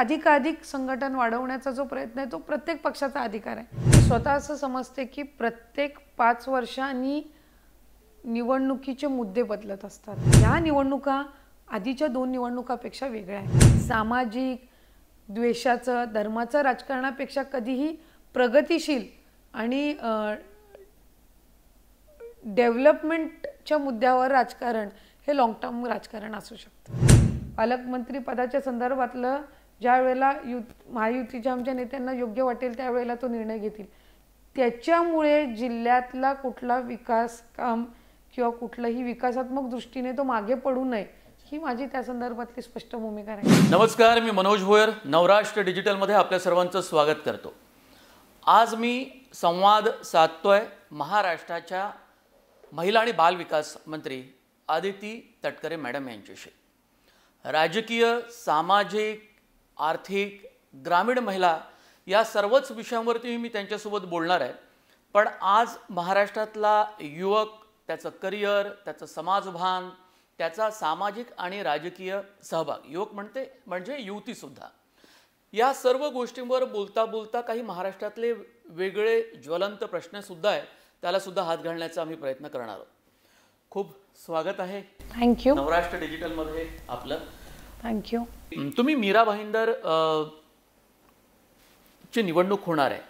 अधिकाधिक संघटन वाढवण्याचा जो प्रयत्न आहे तो प्रत्येक पक्षाचा अधिकार आहे। स्वतः असं समजते की प्रत्येक 5 वर्षांनी निवडणुकीचे मुद्दे बदलत असतात। या निवडणुका आधीच्या 2 निवडणुकापेक्षा वेगळ्या आहेत। सामाजिक द्वेषाचं धर्माचं राजकारणापेक्षा कधीही प्रगतिशील आणि डेव्हलपमेंटच्या मुद्द्यावर राजकारण हे लॉंग टर्म राजकारण असू शकतं। पालकमंत्री पदाच्या संदर्भातलं ज्या वेळेला महायुतीच्या आमच्या नेत्यांना योग्य वाटेल त्यावेळेला तो निर्णय घेतील। त्याच्यामुळे जिल्ह्यातला कुठला विकास काम किंवा कुठलाही विकासात्मक दृष्टीने तो मागे पडू नये ही माझी त्या संदर्भातली स्पष्ट भूमिका आहे। नमस्कार, मी मनोज भोयर नवराष्ट्र डिजिटलमध्ये आपल्या सर्वांचं स्वागत करतो। आज मी संवाद साधतोय महाराष्ट्राच्या महिला आणि बाल विकास मंत्री आदिती तटकरे मॅडम यांच्याशी। राजकीय, सामाजिक, आर्थिक, ग्रामीण महिला या सर्वच विषयांवरती मी त्यांच्यासोबत बोलणार आहे। पण आज महाराष्ट्रातला युवक, त्याचं करिअर, त्याचं समाजभान, त्याचा सामाजिक आणि राजकीय सहभाग, युवक म्हणजे युवतीसुद्धा, या सर्व गोष्टींवर बोलता बोलता काही महाराष्ट्रातले वेगळे ज्वलंत प्रश्नसुद्धा आहेत, त्यालासुद्धा हात घालण्याचा आम्ही प्रयत्न करणार आहोत। खूप स्वागत आहे थँक्यू नवराष्ट्र डिजिटलमध्ये आपलं। थँक्यू। तुम्ही मीरा भाईंदर ची निवडणूक होणार आहे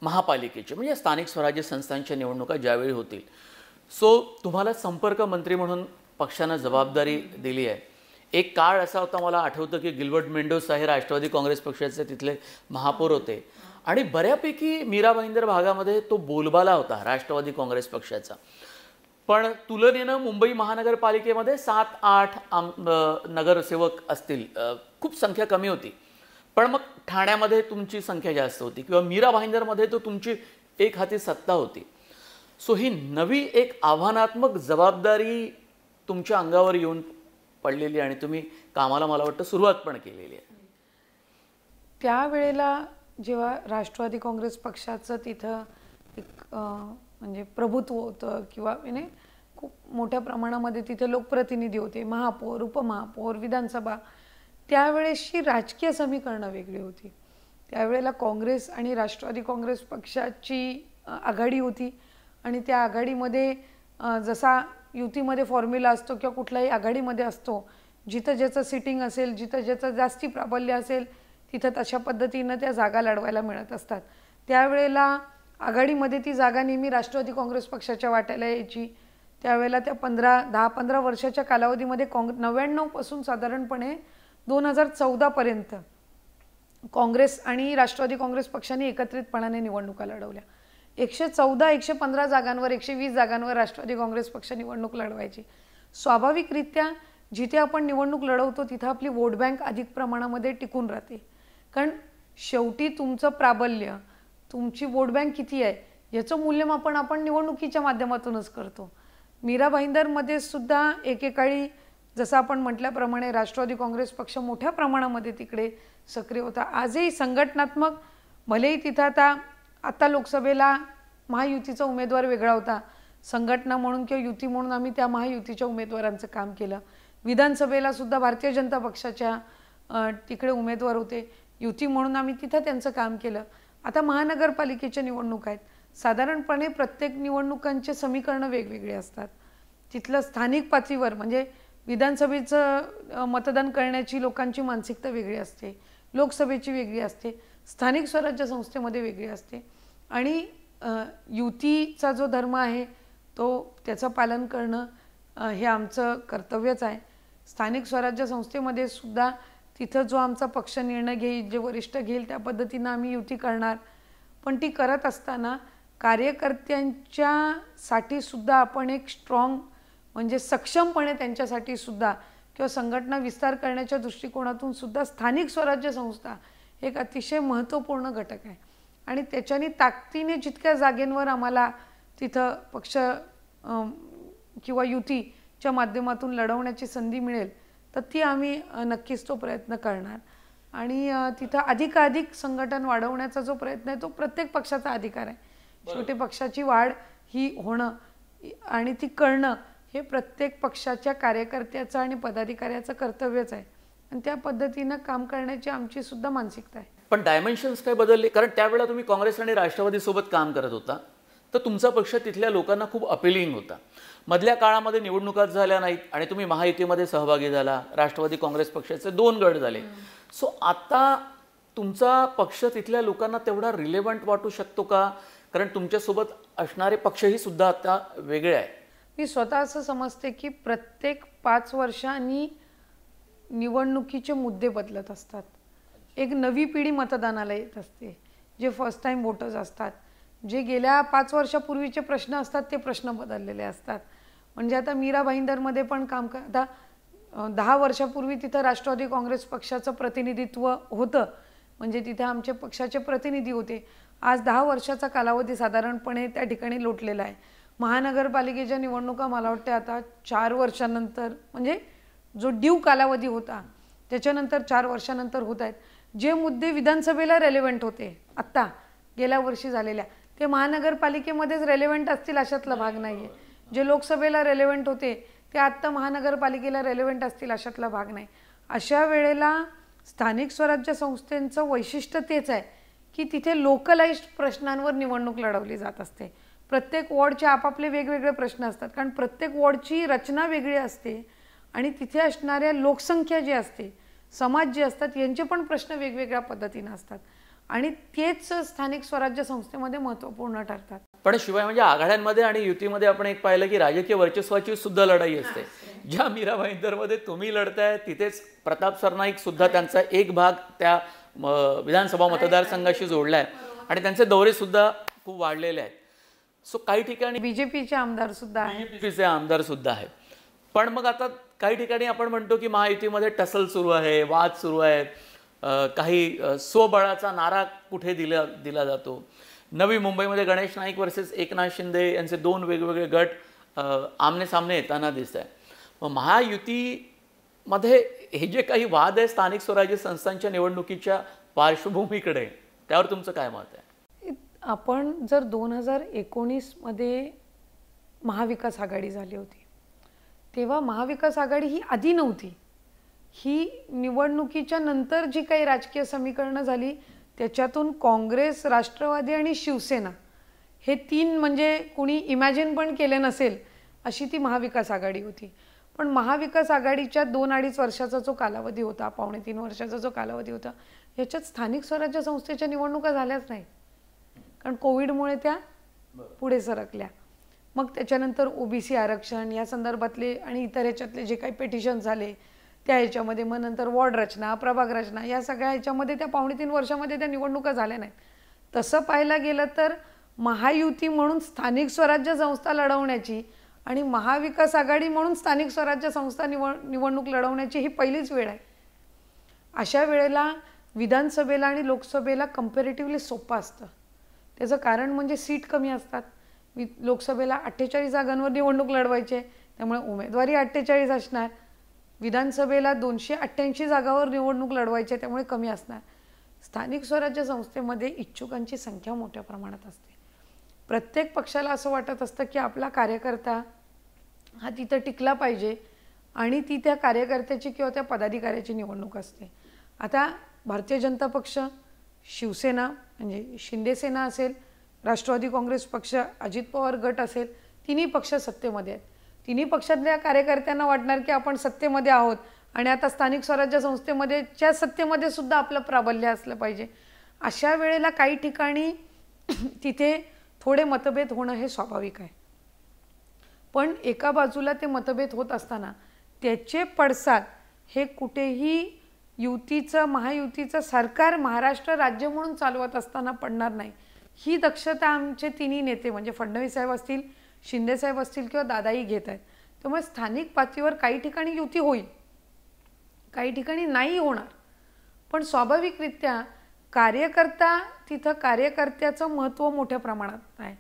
महापालिकेची, म्हणजे स्थानिक स्वराज्य संस्थांच्या निवडणुका ज्यावेळी होतील, सो तुम्हाला संपर्क मंत्री म्हणून पक्षानं जबाबदारी दिली आहे। एक काळ असा होता, मला आठवतं की गिल्बर्ट मेंडोसा हे राष्ट्रवादी काँग्रेस पक्षाचे तिथले महापौर होते आणि बऱ्यापैकी मीरा भाईंदर भागामध्ये तो बोलबाला होता राष्ट्रवादी काँग्रेस पक्षाचा। पण तुलनेनं मुंबई महानगरपालिकेमध्ये 7-8 नगरसेवक असतील, खूप संख्या कमी होती। पण मग ठाण्यामध्ये तुमची संख्या जास्त होती किंवा मीरा भाईंदरमध्ये तो तुमची एक हाती सत्ता होती। सो ही नवी एक आव्हानात्मक जबाबदारी तुमच्या अंगावर येऊन पडलेली आणि तुम्ही कामाला मला वाटतं सुरुवात पण केलेली आहे। त्यावेळेला जेव्हा राष्ट्रवादी काँग्रेस पक्षाचं तिथं एक म्हणजे प्रभुत्व होतं किंवा खूप मोठ्या प्रमाणामध्ये तिथे लोकप्रतिनिधी होते, महापौर, उपमहापौर, विधानसभा, त्यावेळेसची राजकीय समीकरणं वेगळी होती। त्यावेळेला काँग्रेस आणि राष्ट्रवादी काँग्रेस पक्षाची आघाडी होती आणि त्या आघाडीमध्ये जसा युतीमध्ये फॉर्म्युला असतो किंवा कुठल्याही आघाडीमध्ये असतो, जिथं ज्याचं सिटिंग असेल, जिथं ज्याचं जास्ती प्राबल्य असेल तिथं तशा पद्धतीनं त्या जागा लढवायला मिळत असतात। त्यावेळेला आघाडीमध्ये ती जागा नेहमी राष्ट्रवादी काँग्रेस पक्षाच्या वाट्याला यायची। त्यावेळेला त्या 10-15 वर्षाच्या कालावधीमध्ये 99 पासून साधारणपणे 2014 पर्यंत काँग्रेस आणि राष्ट्रवादी काँग्रेस पक्षाने एकत्रितपणाने निवडणुका लढवल्या। 114-115 जागांवर 120 जागांवर राष्ट्रवादी काँग्रेस पक्ष निवडणूक लढवायची। स्वाभाविकरित्या जिथे आपण निवडणूक लढवतो तिथं आपली वोट बँक अधिक प्रमाणामध्ये टिकून राहते, कारण शेवटी तुमचं प्राबल्य, तुमची वोट बँक किती आहे याचं मूल्यमापन आपण निवडणुकीच्या माध्यमातूनच करतो। मीरा भाईंदरमध्ये सुद्धा एकेकाळी जसं आपण म्हटल्याप्रमाणे राष्ट्रवादी काँग्रेस पक्ष मोठ्या प्रमाणामध्ये तिकडे सक्रिय होता। आजही संघटनात्मक, भलेही तिथं आता लोकसभेला महायुतीचा उमेदवार वेगळा होता, संघटना म्हणून किंवा युती म्हणून आम्ही त्या महायुतीच्या उमेदवारांचं काम केलं। विधानसभेला सुद्धा भारतीय जनता पक्षाच्या तिकडे उमेदवार होते, युती म्हणून आम्ही तिथं त्यांचं काम केलं। आता महानगरपालिकेच्या निवडणूक आहेत, साधारणपणे प्रत्येक निवडणुकांचे समीकरणं वेगवेगळे असतात। तिथलं स्थानिक पातळीवर म्हणजे विधानसभेचं मतदान करण्याची लोकांची मानसिकता वेगळी असते, लोकसभेची वेगळी असते, स्थानिक स्वराज्य संस्थेमध्ये वेगळी असते आणि युतीचा जो धर्म आहे तो त्याचं पालन करणं हे आमचं कर्तव्यच आहे। स्थानिक स्वराज्य संस्थेमध्ये सुद्धा तिथं जो आमचा पक्ष निर्णय घेईल, जे वरिष्ठ घेईल त्या पद्धतीनं आम्ही युती करणार। पण ती करत असताना कार्यकर्त्यांच्यासाठी सुद्धा आपण एक स्ट्रॉंग म्हणजे सक्षमपणे त्यांच्यासाठी सुद्धा किंवा संघटना विस्तार करण्याच्या दृष्टिकोनातून सुद्धा स्थानिक स्वराज्य संस्था एक अतिशय महत्त्वपूर्ण घटक आहे आणि त्याच्याने ताकदीने जितक्या जागेंवर आम्हाला तिथं पक्ष किंवा युतीच्या माध्यमातून लढवण्याची संधी मिळेल तर ती आम्ही नक्कीच तो प्रयत्न करणार आणि तिथं अधिकाधिक संघटन वाढवण्याचा जो प्रयत्न आहे तो प्रत्येक पक्षाचा अधिकार आहे। शेवटी पक्षाची वाढ ही होणं आणि ती करणं हे प्रत्येक पक्षाच्या कार्यकर्त्याचं आणि पदाधिकाऱ्याचं कर्तव्यच आहे आणि त्या पद्धतीनं काम करण्याची आमची सुद्धा मानसिकता आहे. पण डायमेन्शन्स काय बदलले? कारण त्यावेळेला तुम्ही काँग्रेस आणि राष्ट्रवादीसोबत काम करत होता, तर तुमचा पक्ष तिथल्या लोकांना खूप अपिलिंग होता. मधल्या काळामध्ये निवडणुका झाल्या नाहीत आणि तुम्ही महायुतीमध्ये सहभागी झाला. राष्ट्रवादी काँग्रेस पक्षाचे 2 गट झाले. सो आता तुमचा पक्ष तिथल्या लोकांना तेवढा रिलेव्हंट वाटू शकतो का? कारण तुमच्यासोबत असणारे पक्षही सुद्धा आता वेगळे आहेत. मी स्वतः असं समजते की प्रत्येक 5 वर्षांनी निवडणुकीचे मुद्दे बदलत असतात. एक नवी पिढी मतदानाला येत असते, जे फर्स्ट टाइम वोटर्स असतात. जे गेल्या 5 वर्षापूर्वीचे प्रश्न असतात ते प्रश्न बदललेले असतात. म्हणजे आता मीरा भाईंदरमध्ये पण काम आता 10 वर्षापूर्वी तिथं राष्ट्रवादी काँग्रेस पक्षाचं प्रतिनिधित्व होतं, म्हणजे तिथे आमचे पक्षाचे प्रतिनिधी होते. आज 10 वर्षाचा कालावधी साधारणपणे त्या ठिकाणी लोटलेला आहे. महानगरपालिकेच्या निवडणुका मला वाटते आता 4 वर्षानंतर, म्हणजे जो ड्यू कालावधी होता त्याच्यानंतर 4 वर्षानंतर होत आहेत. जे मुद्दे विधानसभेला रेलेव्हंट होते आत्ता गेल्या वर्षी झालेल्या, ते महानगरपालिकेमध्येच रेलेव्हंट असतील अशातला भाग नाही आहे. जे लोकसभेला रेलेव्हंट होते ते आत्ता महानगरपालिकेला रेलेव्हंट असतील अशातला भाग नाही. अशा वेळेला स्थानिक स्वराज्य संस्थेचं वैशिष्ट्य तेच आहे की तिथे लोकलाइज्ड प्रश्नांवर निवडणूक लढवली जात असते. प्रत्येक वॉर्डचे आपापले वेगवेगळे प्रश्न असतात, कारण प्रत्येक वॉर्डची रचना वेगळी असते आणि तिथे असणाऱ्या लोकसंख्या जी असते, समाज जे असतात, यांचे पण प्रश्न वेगवेगळ्या पद्धतीने असतात आणि तेच स्थानिक स्वराज्य संस्थेमध्ये महत्त्वपूर्ण ठरतात. पण शिवाय म्हणजे आघाड्यांमध्ये आणि युतीमध्ये आपण एक पाहिलं की राजकीय वर्चस्वाची सुद्धा लढाई असते. ज्या मीरा भाईंदरमध्ये तुम्ही लढताय तिथेच प्रताप सरनाईक सुद्धा त्यांचा एक भाग त्या विधानसभा मतदारसंघाशी जोडला आहे आणि त्यांचे दौरे सुद्धा खूप वाढलेले आहेत. सो काही ठिकाणी बीजेपीचे आमदार सुद्धा आहेत, बीजेपीचे आमदार सुद्धा आहेत. पण मग आता काही ठिकाणी आपण म्हणतो की महायुतीमध्ये टसल सुरू आहे, वाद सुरू आहे, काही स्वबळाचा नारा कुठे दिला जातो. नवी मुंबईमध्ये गणेश नाईक वर्सेस एकनाथ शिंदे यांचे 2 वेगवेगळे गट आमने सामने येताना दिसत आहे. मग महायुतीमध्ये हे जे काही वाद आहे स्थानिक स्वराज्य संस्थांच्या निवडणुकीच्या पार्श्वभूमीकडे, त्यावर तुमचं काय मत आहे? आपण जर 2019मध्ये महाविकास आघाडी झाली होती, तेव्हा महाविकास आघाडी ही आधी नव्हती. ही निवडणुकीच्या नंतर जी काही राजकीय समीकरणं झाली त्याच्यातून काँग्रेस, राष्ट्रवादी आणि शिवसेना हे 3 म्हणजे कुणी इमॅजिन पण केले नसेल अशी ती महाविकास आघाडी होती. पण महाविकास आघाडीच्या 2-2.5 वर्षाचा जो कालावधी होता, 2.5-3 वर्षाचा जो कालावधी होता, याच्यात स्थानिक स्वराज्य संस्थेच्या निवडणुका झाल्याच नाही, कारण कोविडमुळे त्या पुढे सरकल्या. मग त्याच्यानंतर ओबीसी आरक्षण या संदर्भातले आणि इतर ह्याच्यातले जे काही पेटिशन झाले त्या ह्याच्यामध्ये, मग नंतर वॉर्ड रचना, प्रभाग रचना, या सगळ्या ह्याच्यामध्ये त्या 2.5-3 वर्षामध्ये त्या निवडणुका झाल्या नाहीत. तसं पाहायला गेलं तर महायुती म्हणून स्थानिक स्वराज्य संस्था लढवण्याची आणि महाविकास आघाडी म्हणून स्थानिक स्वराज्य संस्था निवडणूक लढवण्याची ही पहिलीच वेळ आहे. अशा वेळेला विधानसभेला आणि लोकसभेला कम्पॅरेटिव्हली सोपं असतं. त्याचं कारण म्हणजे सीट कमी असतात. लोकसभेला 48 जागांवर निवडणूक लढवायची आहे, त्यामुळे उमेदवारी 48 असणार. विधानसभेला 288 जागांवर निवडणूक लढवायची आहे, त्यामुळे कमी असणार. स्थानिक स्वराज्य संस्थेमध्ये इच्छुकांची संख्या मोठ्या प्रमाणात असते. प्रत्येक पक्षाला असं वाटत असतं की आपला कार्यकर्ता हा तिथं टिकला पाहिजे आणि ती त्या कार्यकर्त्याची किंवा त्या पदाधिकाऱ्याची निवडणूक असते. आता भारतीय जनता पक्ष, शिवसेना म्हणजे शिंदेसेना असेल, राष्ट्रवादी काँग्रेस पक्ष, अजित पवार गट असेल, तिन्ही पक्ष सत्तेमध्ये आहेत. तिन्ही पक्षातल्या कार्यकर्त्यांना वाटणार की आपण सत्तेमध्ये आहोत आणि आता स्थानिक स्वराज्य संस्थेमध्येच्या सत्तेमध्ये सुद्धा आपलं प्राबल्य असलं पाहिजे. अशा वेळेला काही ठिकाणी तिथे थोडे मतभेद होणं हे स्वाभाविक आहे. पण एका बाजूला ते मतभेद होत असताना त्याचे पडसाद हे कुठेही युतीचं, महायुतीचं सरकार महाराष्ट्र राज्य म्हणून चालवत असताना पडणार नाही. ही दक्षता आमचे तिन्ही नेते म्हणजे फडणवीस साहेब असतील, शिंदे साहेब असतील किंवा दादाही घेत आहेत. त्यामुळे स्थानिक पातळीवर काही ठिकाणी युती होईल, काही ठिकाणी नाही होणार. पण स्वाभाविकरित्या कार्यकर्ता तिथं कार्यकर्त्याचं महत्त्व मोठ्या प्रमाणात आहे.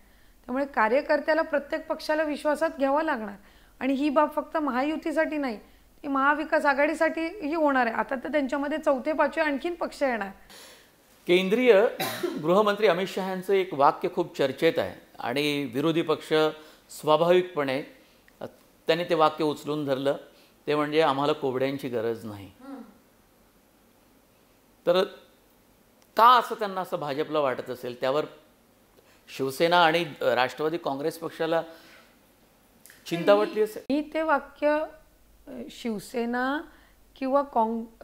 त्यामुळे कार्यकर्त्याला प्रत्येक पक्षाला विश्वासात घ्यावं लागणार आणि ही बाब फक्त महायुतीसाठी नाही, ती महाविकास आघाडीसाठीही होणार आहे. आता तर त्यांच्यामध्ये 4-5 आणखीन पक्ष येणार. केंद्रीय गृहमंत्री अमित शहा यांचं एक वाक्य खूप चर्चेत आहे आणि विरोधी पक्ष स्वाभाविकपणे त्यांनी ते वाक्य उचलून धरलं. ते म्हणजे आम्हाला कोबड्यांची गरज नाही. तर का असं त्यांना असं भाजपला वाटत असेल? त्यावर शिवसेना आणि राष्ट्रवादी काँग्रेस पक्षाला चिंता वाटली असेल? मी ते वाक्य शिवसेना किंवा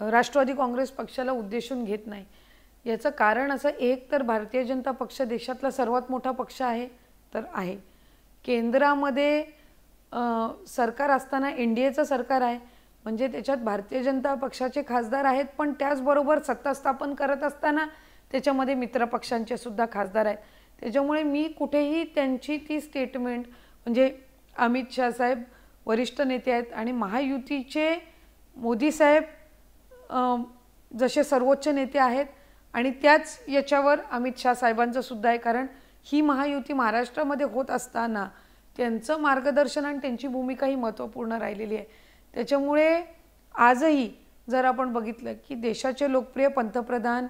राष्ट्रवादी काँग्रेस पक्षाला उद्देशून घेत नाही. याचं कारण असं, एक तर भारतीय जनता पक्ष देशातला सर्वात मोठा पक्ष आहे तर आहे. केंद्रामध्ये सरकार असताना NDAचं सरकार आहे, म्हणजे त्याच्यात भारतीय जनता पक्षाचे खासदार आहेत, पण त्याचबरोबर सत्ता स्थापन करत असताना त्याच्यामध्ये मित्रपक्षांचे सुद्धा खासदार आहेत. त्याच्यामुळे मी कुठेही त्यांची ती स्टेटमेंट, म्हणजे अमित शाह साहेब वरिष्ठ नेते आहेत आणि महायुतीचे मोदी साहेब जसे सर्वोच्च नेते आहेत आणि त्याच याच्यावर अमित शाह साहेबांचं सुद्धा आहे, कारण ही महायुती महाराष्ट्रामध्ये होत असताना त्यांचं मार्गदर्शन आणि त्यांची भूमिका ही महत्त्वपूर्ण राहिलेली आहे. त्याच्यामुळे आजही जर आपण बघितलं की देशाचे लोकप्रिय पंतप्रधान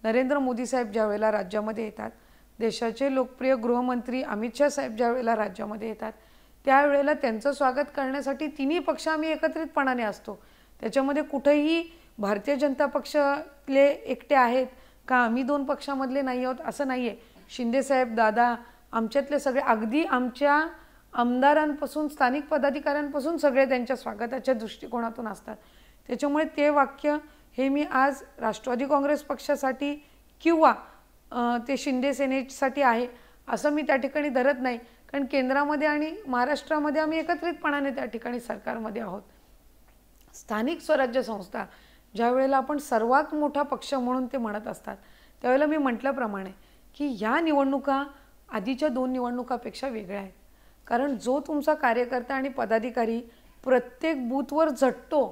नरेंद्र मोदी साहेब ज्या वेळेला राज्यामध्ये येतात, देशाचे लोकप्रिय गृहमंत्री अमित शाह साहेब ज्या वेळेला राज्यामध्ये येतात, त्यावेळेला त्यांचं स्वागत करण्यासाठी तिन्ही पक्ष आम्ही एकत्रितपणाने असतो. त्याच्यामध्ये कुठेही भारतीय जनता पक्षातले एकटे आहेत का, आम्ही दोन पक्षामधले नाही आहोत असं नाही आहे. शिंदेसाहेब, दादा, आमच्यातले सगळे, अगदी आमच्या आमदारांपासून स्थानिक पदाधिकाऱ्यांपासून सगळे त्यांच्या स्वागताच्या दृष्टिकोनातून असतात. त्याच्यामुळे ते वाक्य हे मी आज राष्ट्रवादी काँग्रेस पक्षासाठी किंवा ते शिंदे सेनेसाठी आहे असं मी त्या ठिकाणी धरत नाही, कारण केंद्रामध्ये आणि महाराष्ट्रामध्ये आम्ही एकत्रितपणाने त्या ठिकाणी सरकारमध्ये आहोत. स्थानिक स्वराज्य संस्था ज्या वेळेला आपण सर्वात मोठा पक्ष म्हणून ते म्हणत असतात, त्यावेळेला मी म्हटल्याप्रमाणे की ह्या निवडणुका आधीच्या 2 निवडणुकापेक्षा वेगळ्या आहेत. कारण जो तुमचा कार्यकर्ता आणि पदाधिकारी प्रत्येक बूथवर झटतो,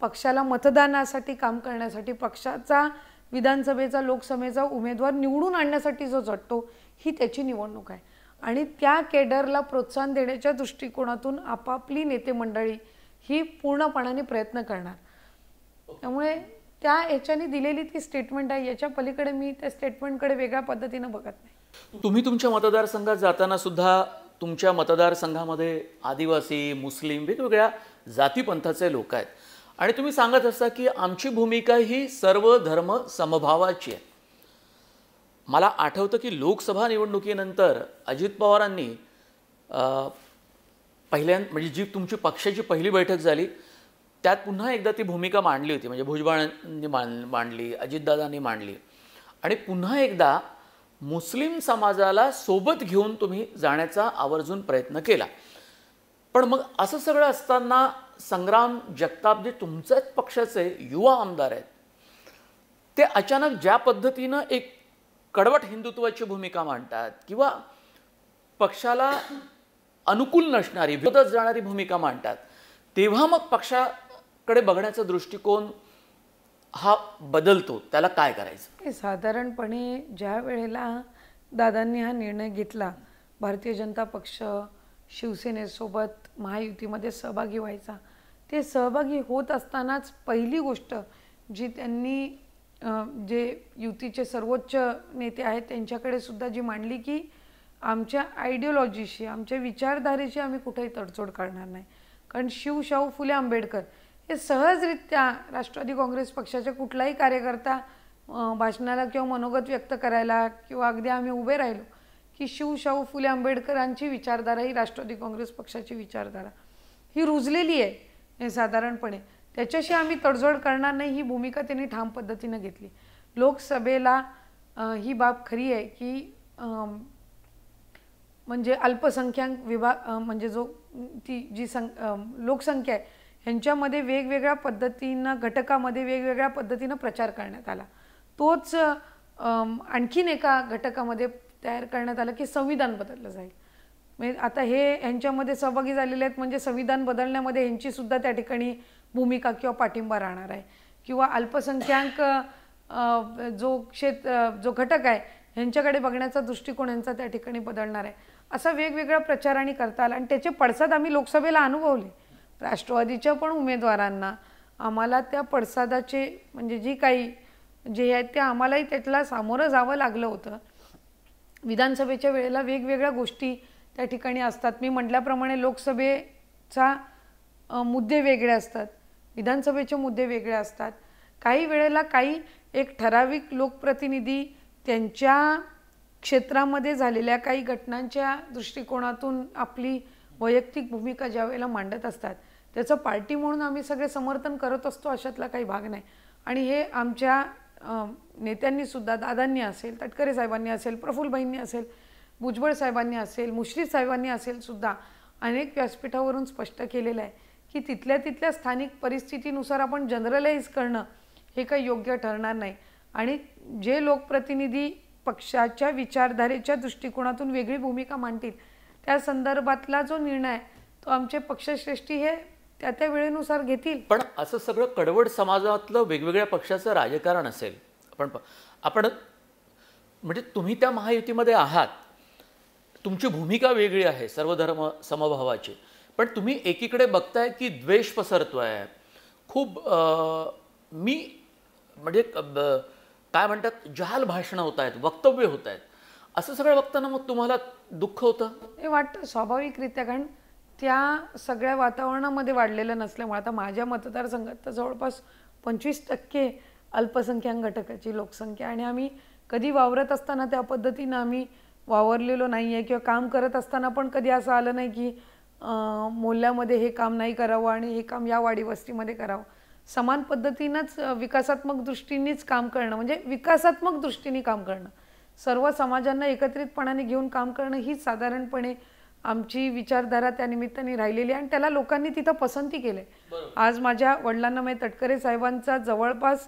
पक्षाला मतदानासाठी काम करण्यासाठी, पक्षाचा विधानसभेचा लोकसभेचा उमेदवार निवडून आणण्यासाठी जो झटतो, ही त्याची निवडणूक आहे. आणि त्या केडरला प्रोत्साहन देण्याच्या दृष्टिकोनातून आपापली नेते मंडळी ही पूर्णपणाने प्रयत्न करणार. त्यामुळे त्या ह्याच्याने दिलेली ती स्टेटमेंट आहे, याच्या पलीकडे मी त्या स्टेटमेंटकडे वेगळ्या पद्धतीने बघत नाही. तुम्ही तुमच्या मतदारसंघात जाताना सुद्धा तुमच्या मतदारसंघामध्ये आदिवासी, मुस्लिम, वेगवेगळ्या जातीपंथाचे लोक आहेत आणि तुम्ही सांगत असता की आमची भूमिका ही सर्व धर्म समभावाची आहे. मला आठवतं की लोकसभा निवडणुकीनंतर अजित पवारांनी म्हणजे जी तुमची पक्षाची पहिली बैठक झाली त्यात पुन्हा एकदा ती भूमिका मांडली होती. म्हणजे भुजबळांनी मांडली, अजितदादांनी मांडली आणि पुन्हा एकदा मुस्लिम समाजाला सोबत घेऊन तुम्ही जाण्याचा आवर्जून प्रयत्न केला. पण मग असं सगळं असताना संग्राम जगताप जे तुमच्याच पक्षाचे युवा आमदार आहेत, ते अचानक ज्या पद्धतीनं एक कडवट हिंदुत्वाची भूमिका मांडतात किंवा पक्षाला अनुकूल नसणारी, विरोधात जाणारी भूमिका मांडतात, तेव्हा मग पक्षाकडे बघण्याचा दृष्टिकोन हा बदलतो. त्याला काय करायचं? साधारणपणे ज्या वेळेला दादांनी हा निर्णय घेतला, भारतीय जनता पक्ष शिवसेनेसोबत महायुतीमध्ये सहभागी व्हायचा, ते सहभागी होत असतानाच पहिली गोष्ट जी त्यांनी जे युतीचे सर्वोच्च नेते आहेत त्यांच्याकडे सुद्धा जी मांडली की आमच्या आयडिओलॉजीशी, आमच्या विचारधारेशी आम्ही कुठेही तडजोड करणार नाही. कारण शाहू फुले आंबेडकर हे सहजरित्या राष्ट्रवादी काँग्रेस पक्षाच्या कुठलाही कार्यकर्ता भाषणाला किंवा मनोगत व्यक्त करायला किंवा अगदी आम्ही उभे राहिलो की शाहू फुले आंबेडकरांची विचारधारा ही राष्ट्रवादी काँग्रेस पक्षाची विचारधारा ही रुजलेली आहे साधारणपणे, त्याच्याशी आम्ही तडजोड करणार नाही ही भूमिका त्यांनी ठाम पद्धतीने घेतली. लोकसभेला ही बाब खरी आहे की म्हणजे अल्पसंख्याक विभाग म्हणजे जो ती जी लोकसंख्या आहे ह्यांच्यामध्ये वेगवेगळ्या पद्धतीनं घटकामध्ये वेगवेगळ्या पद्धतीनं प्रचार करण्यात आला. तोच आणखीन एका घटकामध्ये तयार करण्यात आला की संविधान बदललं जाईल. म्हणजे आता हे ह्यांच्यामध्ये सहभागी झालेले आहेत म्हणजे संविधान बदलण्यामध्ये ह्यांची सुद्धा त्या ठिकाणी भूमिका किंवा पाठिंबा राहणार आहे. किंवा अल्पसंख्याक जो घटक आहे ह्यांच्याकडे बघण्याचा दृष्टिकोन यांचा त्या ठिकाणी बदलणार आहे. असा वेगवेगळा प्रचाराने करता आला आणि त्याचे पडसाद आम्ही लोकसभेला अनुभवले. राष्ट्रवादीच्या पण उमेदवारांना आम्हाला त्या पडसादाचे म्हणजे जी काही जे आहेत ते आम्हालाही त्यातला सामोरं जावं लागलं होतं. विधानसभेच्या वेळेला वेगवेगळ्या गोष्टी त्या ठिकाणी असतात. मी म्हटल्याप्रमाणे लोकसभेचा मुद्दे वेगळे असतात, विधानसभेचे मुद्दे वेगळे असतात. काही वेळेला काही एक ठराविक लोकप्रतिनिधी त्यांच्या क्षेत्रामध्ये झालेल्या काही घटनांच्या दृष्टिकोनातून आपली वैयक्तिक भूमिका ज्या वेळेला मांडत असतात त्याचं पार्टी म्हणून आम्ही सगळे समर्थन करत असतो, अशातला काही भाग नाही. आणि हे आमच्या नेत्यांनी सुद्धा, दादांनी असेल, तटकरे साहेबांनी असेल, प्रफुल्लभाईंनी असेल, भुजबळ साहेबांनी असेल, मुश्रीफ साहेबांनी असेल सुद्धा अनेक व्यासपीठावरून स्पष्ट केलेलं आहे की तिथल्या स्थानिक परिस्थितीनुसार आपण जनरलाइज करणं हे काही योग्य ठरणार नाही. आणि जे लोकप्रतिनिधी पक्षाच्या विचारधारेच्या दृष्टिकोनातून वेगळी भूमिका मांडतील त्या संदर्भातला जो निर्णय तो आमचे पक्षश्रेष्ठी हे त्या वेळेनुसार घेतील. पण असं सगळं कडवड समाजातलं वेगवेगळ्या पक्षाचं राजकारण असेल, आपण म्हणजे तुम्ही त्या महायुतीमध्ये आहात, तुमची भूमिका वेगळी आहे सर्व धर्म समभावाची, पण तुम्ही एकीकडे बघताय की द्वेष पसरतोय खूप, मी म्हणजे काय म्हणतात जहाल भाषणं होत आहेत, वक्तव्य होत आहेत, असं सगळं बघताना मग तुम्हाला दुःख होतं? हे वाटतं स्वाभाविकरित्या, कारण त्या सगळ्या वातावरणामध्ये वाढलेलं नसल्यामुळे आता माझ्या मतदारसंघात तर जवळपास 25% अल्पसंख्याक घटकाची लोकसंख्या, आणि आम्ही कधी वावरत असताना त्या पद्धतीनं आम्ही वावरलेलो नाही आहे, किंवा काम करत असताना पण कधी असं आलं नाही की मोहल्ल्यामध्ये हे काम नाही करावं आणि हे काम या वाडी वस्तीमध्ये करावं. समान पद्धतीनंच विकासात्मक दृष्टीनेच काम करणं, म्हणजे विकासात्मक दृष्टीने काम करणं, सर्व समाजांना एकत्रितपणाने घेऊन काम करणं ही साधारणपणे आमची विचारधारा त्या निमित्ताने राहिलेली आहे आणि त्याला लोकांनी तिथं पसंती केली. आज माझ्या वडिलांना म्हणजे तटकरे साहेबांचा जवळपास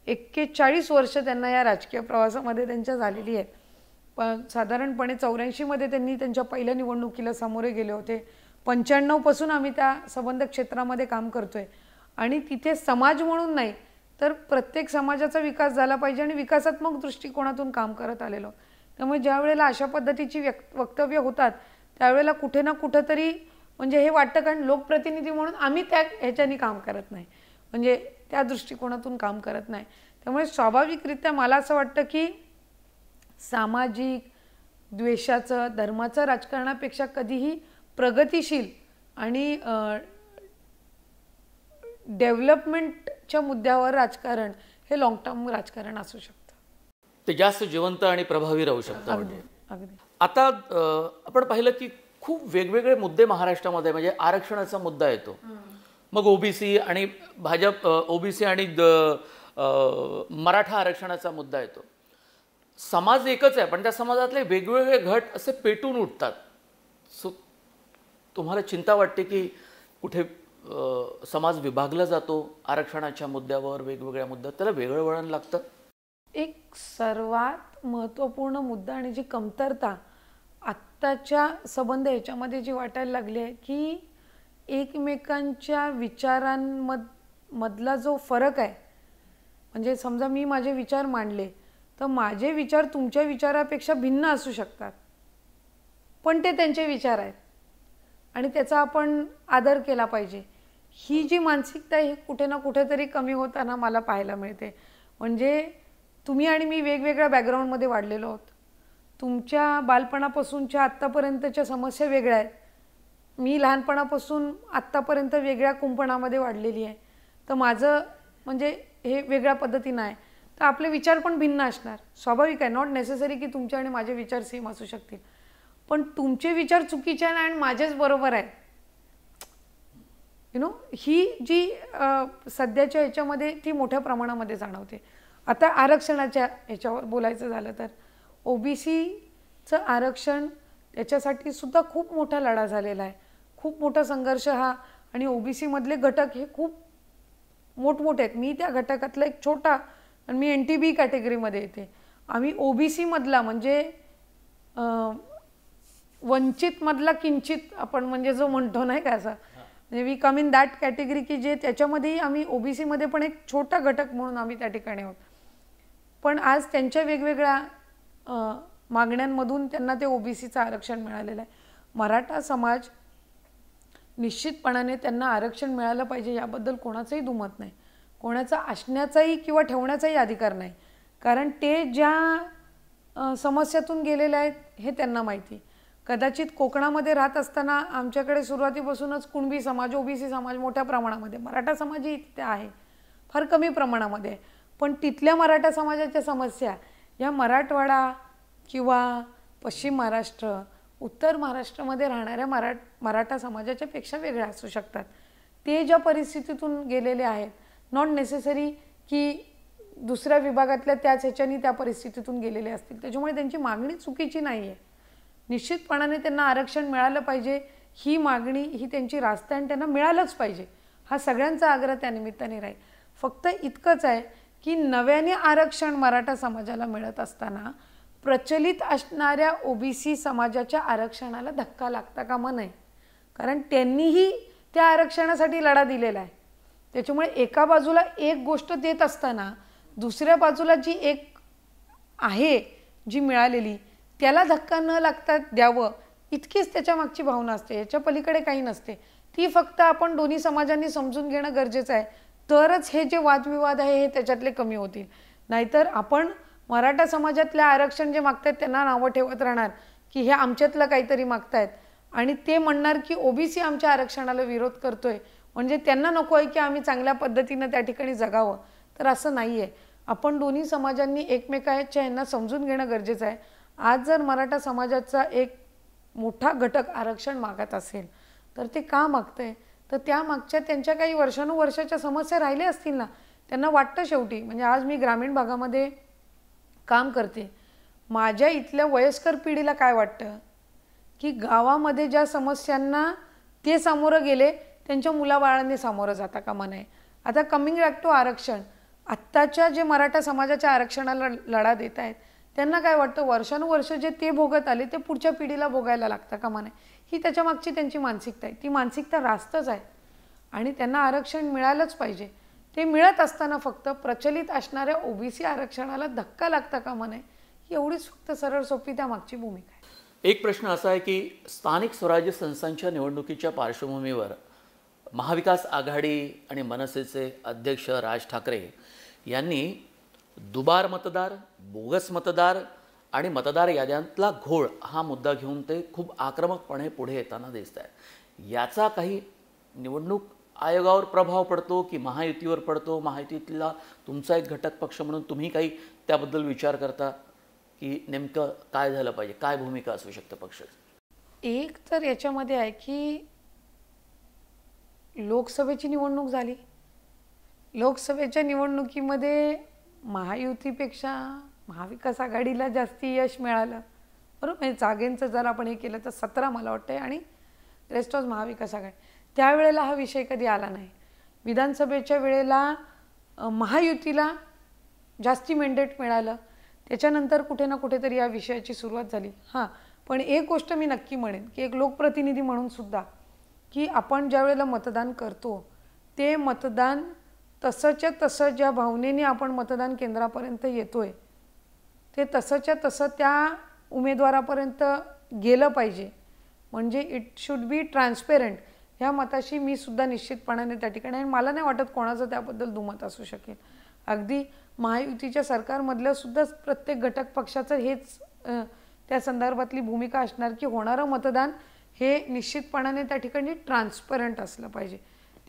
41 वर्ष त्यांना या राजकीय प्रवासामध्ये त्यांच्या झालेली आहेत. पण साधारणपणे 84 मध्ये त्यांनी त्यांच्या पहिल्या निवडणुकीला सामोरे गेले होते. 95 पासून आम्ही त्या संबंध क्षेत्रामध्ये काम करतोय आणि तिथे समाज म्हणून नाही तर प्रत्येक समाजाचा विकास झाला पाहिजे आणि विकासात्मक दृष्टिकोनातून काम करत आलेलो. त्यामुळे ज्या वेळेला अशा पद्धतीची वक्तव्य होतात त्यावेळेला कुठे ना कुठेतरी म्हणजे हे वाटतं, कारण लोकप्रतिनिधी म्हणून आम्ही त्या ह्याच्यानी काम करत नाही, म्हणजे त्या दृष्टिकोनातून काम करत नाही. त्यामुळे स्वाभाविकरित्या मला असं वाटतं की सामाजिक द्वेषाचं, धर्माचं राजकारणापेक्षा कधीही प्रगतिशील आणि डेव्हलपमेंटच्या मुद्द्यावर राजकारण हे लॉंग टर्म राजकारण असू शकतं. ते जास्त जिवंत आणि प्रभावी राहू शकतं. म्हणजे अगदी आता आपण पाहिलं की खूप वेगवेगळे मुद्दे महाराष्ट्रामध्ये, म्हणजे आरक्षणाचा मुद्दा येतो, मग ओबीसी आणि भाजप, ओबीसी आणि मराठा आरक्षणाचा मुद्दा येतो. समाज एकच आहे पण त्या समाजातले वेगवेगळे गट असे पेटून उठतात. सो तुम्हाला चिंता वाटते की कुठे समाज विभागला जातो आरक्षणाच्या मुद्द्यावर, वेगवेगळ्या मुद्द्यात त्याला वेगळं वळण लागतं? एक सर्वात महत्त्वपूर्ण मुद्दा आणि जी कमतरता आत्ताच्या संबंध ह्याच्यामध्ये जी वाटायला लागली आहे की एकमेकांच्या विचारांमधला जो फरक आहे, म्हणजे समजा मी माझे विचार मांडले तर माझे विचार तुमच्या विचारापेक्षा भिन्न असू शकतात, पण ते त्यांचे विचार आहेत आणि त्याचा आपण आदर केला पाहिजे. ही जी मानसिकता ही कुठे ना कुठेतरी कमी होताना मला पाहायला मिळते. म्हणजे तुम्ही आणि मी वेगवेगळ्या बॅकग्राऊंडमध्ये वाढलेलो आहोत. तुमच्या बालपणापासूनच्या आत्तापर्यंतच्या समस्या वेगळ्या आहेत. मी लहानपणापासून आत्तापर्यंत वेगळ्या कुंपणामध्ये वाढलेली आहे. तर माझं म्हणजे हे वेगळ्या पद्धतीनं आहे, तर आपले विचार पण भिन्न असणार. स्वाभाविक आहे, नॉट नेसेसरी की तुमचे आणि माझे विचार सेम असू शकतील, पण तुमचे विचार चुकीचे आहे आणि माझेच बरोबर आहे. ही जी सध्याच्या ह्याच्यामध्ये ती मोठ्या प्रमाणामध्ये जाणवते. आता आरक्षणाच्या ह्याच्यावर बोलायचं झालं तर ओबीसीचं आरक्षण त्याच्यासाठी सुद्धा खूप मोठा लढा झालेला आहे, खूप मोठा संघर्ष हा. आणि ओबीसीमधले घटक हे खूप मोठमोठे आहेत. मी त्या घटकातला एक छोटा, आणि मी NTB कॅटेगरीमध्ये येते. आम्ही ओबीसीमधला म्हणजे वंचितमधला किंचित आपण म्हणजे जो म्हणतो नाही का असा, म्हणजे we come in that category की जे त्याच्यामध्येही आम्ही ओबीसीमध्ये पण एक छोटा घटक म्हणून आम्ही त्या ठिकाणी आहोत. पण आज त्यांच्या वेगवेगळ्या मागण्यांमधून त्यांना ते ओबीसीचं आरक्षण मिळालेलं आहे. मराठा समाज निश्चितपणाने त्यांना आरक्षण मिळालं पाहिजे याबद्दल कोणाचंही दुमत नाही, कोणाचा असण्याचाही किंवा ठेवण्याचाही अधिकार नाही, कारण ते ज्या समस्यातून गेलेले आहेत हे त्यांना माहिती. कदाचित कोकणामध्ये राहत असताना आमच्याकडे सुरुवातीपासूनच कुणबी समाज, ओबीसी समाज मोठ्या प्रमाणामध्ये, मराठा समाजही तिथे आहे फार कमी प्रमाणामध्ये, पण तिथल्या मराठा समाजाच्या समस्या या मराठवाडा किंवा पश्चिम महाराष्ट्र, उत्तर महाराष्ट्रामध्ये राहणाऱ्या मराठा समाजाच्या पेक्षा वेगळ्या असू शकतात. ते ज्या परिस्थितीतून गेलेले आहेत, नॉट नेसेसरी की दुसऱ्या विभागातल्या त्याच ह्याच्यानी त्या परिस्थितीतून गेलेले असतील. त्याच्यामुळे त्यांची मागणी चुकीची नाही आहे. निश्चितपणाने त्यांना आरक्षण मिळालं पाहिजे, ही मागणी ही त्यांची रास्त आहे आणि त्यांना मिळालंच पाहिजे, हा सगळ्यांचा आग्रह त्या निमित्ताने राहील. फक्त इतकंच आहे की नव्याने आरक्षण मराठा समाजाला मिळत असताना प्रचलित असणाऱ्या ओबीसी समाजाच्या आरक्षणाला धक्का लागता कामा नये, कारण त्यांनीही त्या आरक्षणासाठी लढा दिलेला आहे. त्याच्यामुळे एका बाजूला एक गोष्ट देत असताना दुसऱ्या बाजूला जी एक आहे जी मिळालेली त्याला धक्का न लागता द्यावं, इतकीच त्याच्या मागची भावना असते. याच्या पलीकडे काही नसते. ती फक्त आपण दोन्ही समाजांनी समजून घेणं गरजेचं आहे, तरच हे जे वादविवाद आहे हे त्याच्यातले कमी होतील. नाहीतर आपण मराठा समाजातल्या आरक्षण जे मागतात त्यांना नावं ठेवत राहणार की हे आमच्यातलं काहीतरी मागतायत आणि ते म्हणणार की ओबीसी आमच्या आरक्षणाला विरोध करतोय, म्हणजे त्यांना नको आहे की आम्ही चांगल्या पद्धतीनं त्या ठिकाणी जगावं. तर असं नाही आहे. आपण दोन्ही समाजांनी एकमेकांच्या यांना समजून घेणं गरजेचं आहे. आज जर मराठा समाजाचा एक मोठा घटक आरक्षण मागत असेल तर ते का मागतंय, तर त्या मागच्या त्यांच्या काही वर्षानुवर्षाच्या समस्या राहिल्या असतील ना. त्यांना वाटतं शेवटी, म्हणजे आज मी ग्रामीण भागामध्ये काम करते, माझ्या इथल्या वयस्कर पिढीला काय वाटतं की गावामध्ये ज्या समस्यांना ते सामोरं गेले त्यांच्या मुलाबाळांनी सामोरं जाता कामा नये. आता कमिंग बॅक टू आरक्षण, आत्ताच्या जे मराठा समाजाच्या आरक्षणाला लढा देत आहेत त्यांना काय वाटतं, वर्षानुवर्ष जे ते भोगत आले ते पुढच्या पिढीला भोगायला लागतं कामा नये, ही त्याच्या मागची त्यांची मानसिकता आहे. ती मानसिकता रास्तच आहे आणि त्यांना आरक्षण मिळालंच पाहिजे. ते मिळत असताना फक्त प्रचलित असणाऱ्या ओबीसी आरक्षणाला धक्का लागता कामा नये, ही एवढीच फक्त सरळ सोपी त्या मागची भूमिका आहे. एक प्रश्न असा आहे की स्थानिक स्वराज्य संस्थांच्या निवडणुकीच्या पार्श्वभूमीवर महाविकास आघाडी आणि मनसेचे अध्यक्ष राज ठाकरे यांनी दुबार मतदार, बोगस मतदार आणि मतदार याद्यांतला घोळ हा मुद्दा घेऊन ते खूप आक्रमकपणे पुढे येताना दिसत आहे. याचा काही निवडणूक आयोगावर प्रभाव पडतो की महायुतीवर पडतो? महायुतीतला तुमचा एक घटक पक्ष म्हणून तुम्ही काही त्याबद्दल विचार करता की नेमकं काय झालं पाहिजे, काय भूमिका असू शकते पक्षाची? एक तर याच्यामध्ये आहे की लोकसभेची निवडणूक झाली, लोकसभेच्या निवडणुकीमध्ये महायुतीपेक्षा महाविकास आघाडीला जास्ती यश मिळालं, बरोबर. म्हणजे जागेंचं जर आपण हे केलं तर 17 मला वाटतं आणि रेस्ट ऑफ महाविकास आघाडी. त्यावेळेला हा विषय कधी आला नाही. विधानसभेच्या वेळेला महायुतीला जास्ती मेंडेट मिळालं, त्याच्यानंतर कुठे ना कुठेतरी या विषयाची सुरुवात झाली. हां, पण एक गोष्ट मी नक्की म्हणेन की एक लोकप्रतिनिधी म्हणून सुद्धा की आपण ज्या वेळेला मतदान करतो ते मतदान तसंच्या तसं ज्या भावनेने आपण मतदान केंद्रापर्यंत येतोय ते तसंच्या तसं त्या उमेदवारापर्यंत गेलं पाहिजे. म्हणजे इट शुड बी ट्रान्सपेरंट. ह्या मताशी मी सुद्धा निश्चितपणाने त्या ठिकाणी, आणि मला नाही वाटत कोणाचं त्याबद्दल दुमत असू शकेल. अगदी महायुतीच्या सरकारमधलं सुद्धा प्रत्येक घटक पक्षाचं हेच त्या संदर्भातली भूमिका असणार की होणारं मतदान हे निश्चितपणाने त्या ठिकाणी ट्रान्सपरंट असलं पाहिजे.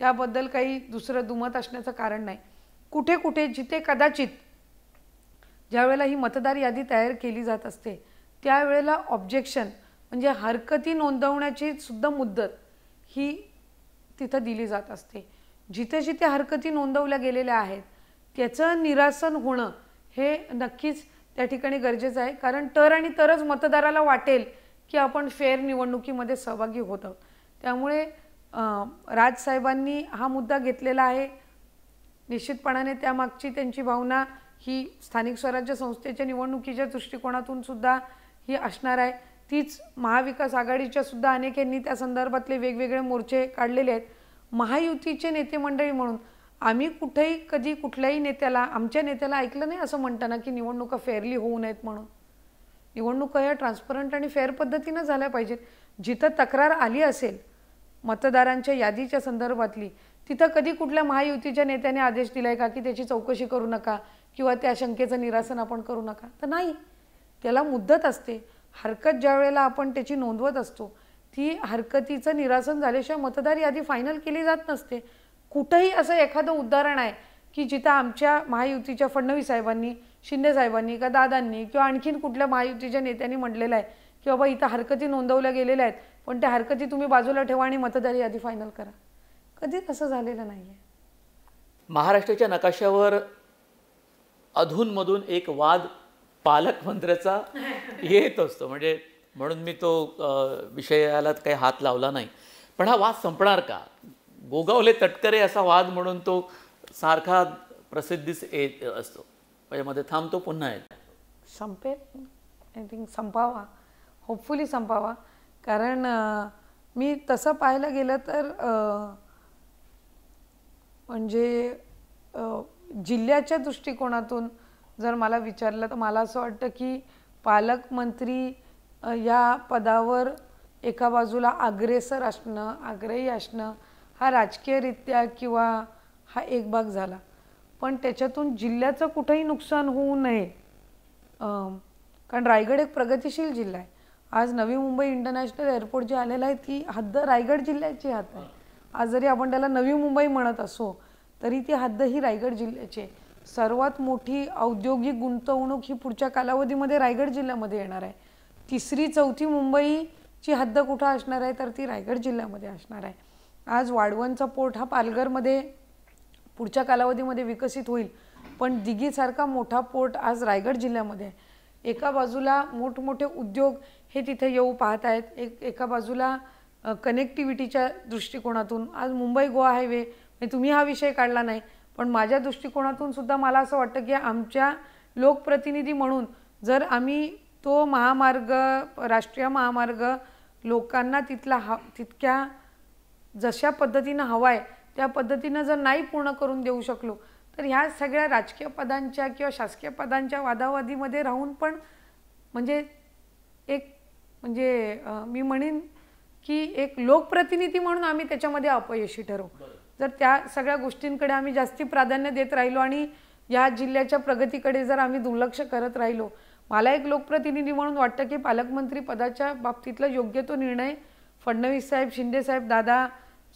त्याबद्दल काही दुसरं दुमत असण्याचं कारण नाही. कुठे कुठे जिथे कदाचित ज्यावेळेला ही मतदार यादी तयार केली जात असते त्यावेळेला ऑब्जेक्शन म्हणजे हरकती नोंदवण्याची सुद्धा मुद्दत ही तिथं दिली जात असते. जिथे जिथे हरकती नोंदवल्या गेलेल्या आहेत त्याचं निरासन होणं हे नक्कीच त्या ठिकाणी गरजेचं आहे, कारण तर आणि तरच मतदाराला वाटेल की आपण फेअर निवडणुकीमध्ये सहभागी होत आहोत. त्यामुळे राजसाहेबांनी हा मुद्दा घेतलेला आहे. निश्चितपणाने त्यामागची त्यांची भावना ही स्थानिक स्वराज्य संस्थेच्या निवडणुकीच्या दृष्टिकोनातून सुद्धा ही असणार आहे. तीच महाविकास आघाडीच्या सुद्धा अनेकांनी त्या संदर्भातले वेगवेगळे मोर्चे काढलेले आहेत. महायुतीचे नेते मंडळी म्हणून आम्ही कुठेही कधी कुठल्याही नेत्याला, आमच्या नेत्याला ऐकलं नाही असं म्हणताना की निवडणुका फेअरली होऊ नयेत म्हणून. निवडणुका ह्या ट्रान्सपरंट आणि फेअर पद्धतीनं झाल्या पाहिजेत. जिथं तक्रार आली असेल मतदारांच्या यादीच्या संदर्भातली तिथं कधी कुठल्या महायुतीच्या नेत्याने आदेश दिलाय का की त्याची चौकशी करू नका किंवा त्या शंकेचं निरासन आपण करू नका? तर नाही, त्याला मुद्दत असते. हरकत ज्या वेळेला आपण त्याची नोंदवत असतो ती हरकतीचं निरासन झाल्याशिवाय मतदार यादी फायनल केली जात नसते. कुठंही असं एखादं उदाहरण आहे की जिथं आमच्या महायुतीच्या फडणवीस साहेबांनी, शिंदे साहेबांनी का दादांनी किंवा आणखीन कुठल्या महायुतीच्या नेत्यांनी म्हटलेलं आहे की बाबा इथं हरकती नोंदवल्या गेलेल्या आहेत, पण त्या हरकती तुम्ही बाजूला ठेवा आणि मतदार यादी फायनल करा. कधीच असं झालेलं नाही आहे. महाराष्ट्राच्या नकाशावर अधूनमधून एक वाद पालकमंत्र्याचा येत असतो, म्हणजे म्हणून मी तो विषयाला काही हात लावला नाही. पण हा वाद संपणार का? गोगावले तटकरे असा वाद म्हणून तो सारखा प्रसिद्धीस येत असतो. त्याच्यामध्ये थांबतो, पुन्हा येतो. संपेल, आय थिंक संपावा, होपफुली संपावा. कारण मी तसं पाहायला गेलं तर म्हणजे जिल्ह्याच्या दृष्टिकोनातून जर मला विचारलं तर मला असं वाटतं की पालकमंत्री या पदावर एका बाजूला अग्रेसर असणं, आग्रही असणं हा राजकीयरित्या किंवा हा एक भाग झाला, पण त्याच्यातून जिल्ह्याचं कुठंही नुकसान होऊ नये. कारण रायगड एक प्रगतिशील जिल्हा आहे. आज नवी मुंबई इंटरनॅशनल एअरपोर्ट जे आलेलं आहे ती हद्द रायगड जिल्ह्याची हद्द आहे. आज जरी आपण त्याला नवी मुंबई म्हणत असो तरी ती हद्द ही रायगड जिल्ह्याची आहे. सर्वात मोठी औद्योगिक गुंतवणूक ही पुढच्या कालावधीमध्ये रायगड जिल्ह्यामध्ये येणार आहे. 3री 4थी मुंबईची हद्द कुठं असणार आहे तर ती रायगड जिल्ह्यामध्ये असणार आहे. आज वाढवणचा पोर्ट हा पालघरमध्ये पुढच्या कालावधीमध्ये विकसित होईल, पण दिघीसारखा मोठा पोर्ट आज रायगड जिल्ह्यामध्ये आहे. एका बाजूला मोठमोठे उद्योग हे तिथे येऊ पाहत आहेत, एका बाजूला कनेक्टिव्हिटीच्या दृष्टिकोनातून आज मुंबई गोवा हायवे, तुम्ही हा विषय काढला नाही पण माझ्या दृष्टिकोनातून सुद्धा मला असं वाटतं की आमच्या लोकप्रतिनिधी म्हणून जर आम्ही तो महामार्ग, राष्ट्रीय महामार्ग लोकांना तितक्या जशा पद्धतीनं हवा आहे त्या पद्धतीनं जर नाही पूर्ण करून देऊ शकलो तर ह्या सगळ्या राजकीय पदांच्या किंवा शासकीय पदांच्या वादावादीमध्ये राहून पण म्हणजे मी म्हणेन की एक लोकप्रतिनिधी म्हणून आम्ही त्याच्यामध्ये अपयशी ठरवू. जर त्या सगळ्या गोष्टींकडे आम्ही जास्ती प्राधान्य देत राहिलो आणि या जिल्ह्याच्या प्रगतीकडे जर आम्ही दुर्लक्ष करत राहिलो, मला एक लोकप्रतिनिधी म्हणून वाटतं की पालकमंत्री पदाच्या बाबतीतला योग्य तो निर्णय फडणवीस साहेब, शिंदे साहेब, दादा,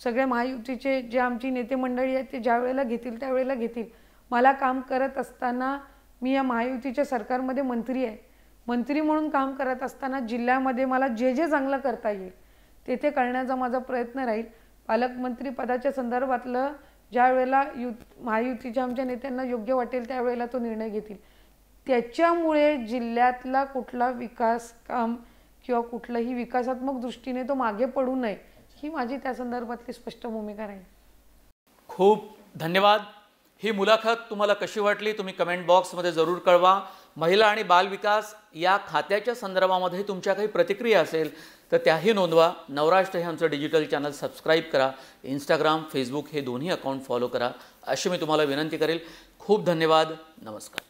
सगळे महायुतीचे जे आमची नेते मंडळी आहेत ते ज्या वेळेला घेतील त्यावेळेला घेतील. मला काम करत असताना मी या महायुतीच्या सरकारमध्ये मंत्री आहे. मंत्री म्हणून काम करत असताना जिल्ह्यामध्ये मला जे जे चांगलं करता येईल ते करण्याचा माझा प्रयत्न राहील. पालकमंत्री पदाच्या संदर्भातलं ज्या वेळेला महायुतीच्या आमच्या नेत्यांना योग्य वाटेल त्यावेळेला तो निर्णय घेतील. त्याच्यामुळे जिल्ह्यातला कुठला विकास काम किंवा कुठलाही विकासात्मक दृष्टीने तो मागे पडू नये ही माझी त्या संदर्भातली स्पष्ट भूमिका राहील. खूप धन्यवाद. ही मुलाखत तुम्हाला कशी वाटली तुम्ही कमेंट बॉक्समध्ये जरूर कळवा. महिला आणि बालविकास या खात्याच्या संदर्भामध्ये तुमच्या काही प्रतिक्रिया असेल तर त्याही नोंदवा. नवराष्ट्र हे आमचं डिजिटल चॅनल सबस्क्राईब करा. इंस्टाग्राम, फेसबुक हे दोन्ही अकाउंट फॉलो करा अशी मी तुम्हाला विनंती करेल. खूप धन्यवाद. नमस्कार.